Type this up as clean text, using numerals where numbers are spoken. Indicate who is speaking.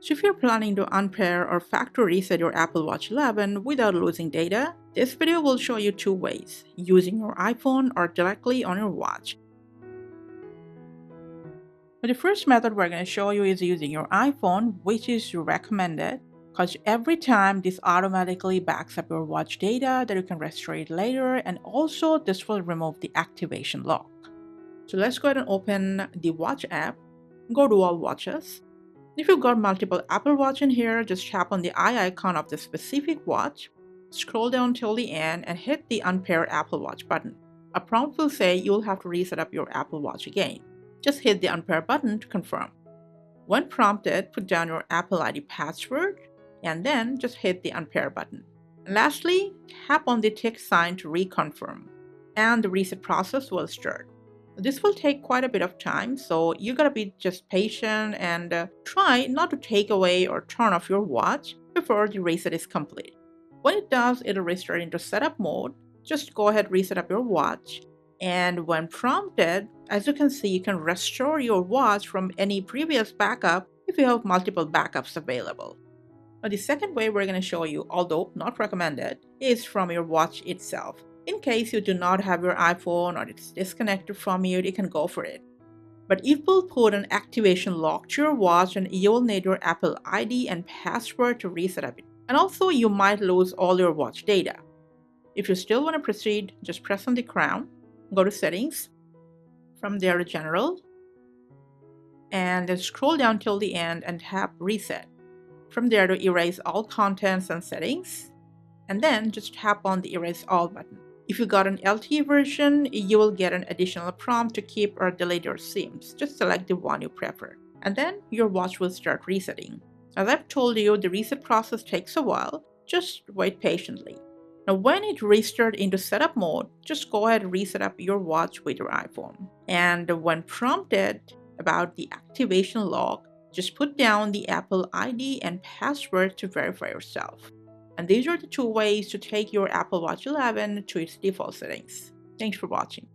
Speaker 1: So if you're planning to unpair or factory reset your Apple Watch 11 without losing data, this video will show you two ways, using your iPhone or directly on your watch. But the first method we're going to show you is using your iPhone, which is recommended because every time this automatically backs up your watch data that you can restore it later, and also this will remove the activation lock. So let's go ahead and open the watch app, go to all watches. If you've got multiple Apple Watch in here, just tap on the eye icon of the specific watch, scroll down till the end and hit the Unpair Apple Watch button. A prompt will say you'll have to reset up your Apple Watch again. Just hit the Unpair button to confirm. When prompted, put down your Apple ID password and then just hit the Unpair button. And lastly, tap on the tick sign to reconfirm, and the reset process will start. This will take quite a bit of time, so you gotta be just patient and try not to take away or turn off your watch before the reset is complete. When it does, it'll restart into setup mode. Just go ahead, reset up your watch, and when prompted, as you can see, you can restore your watch from any previous backup if you have multiple backups available. Now, the second way we're going to show you, although not recommended, is from your watch itself. In case you do not have your iPhone or it's disconnected from you, you can go for it. But it will put an activation lock to your watch and you will need your Apple ID and password to reset up it. And also you might lose all your watch data. If you still want to proceed, just press on the crown, go to settings, from there to general, and then scroll down till the end and tap reset. From there to erase all contents and settings, and then just tap on the erase all button. If you got an LTE version, you will get an additional prompt to keep or delete your SIMs. Just select the one you prefer, and then your watch will start resetting. As I've told you, the reset process takes a while. Just wait patiently. Now, when it restarts into setup mode, just go ahead and reset up your watch with your iPhone. And when prompted about the activation lock, just put down the Apple ID and password to verify yourself. And these are the two ways to take your Apple Watch 11 to its default settings. Thanks for watching.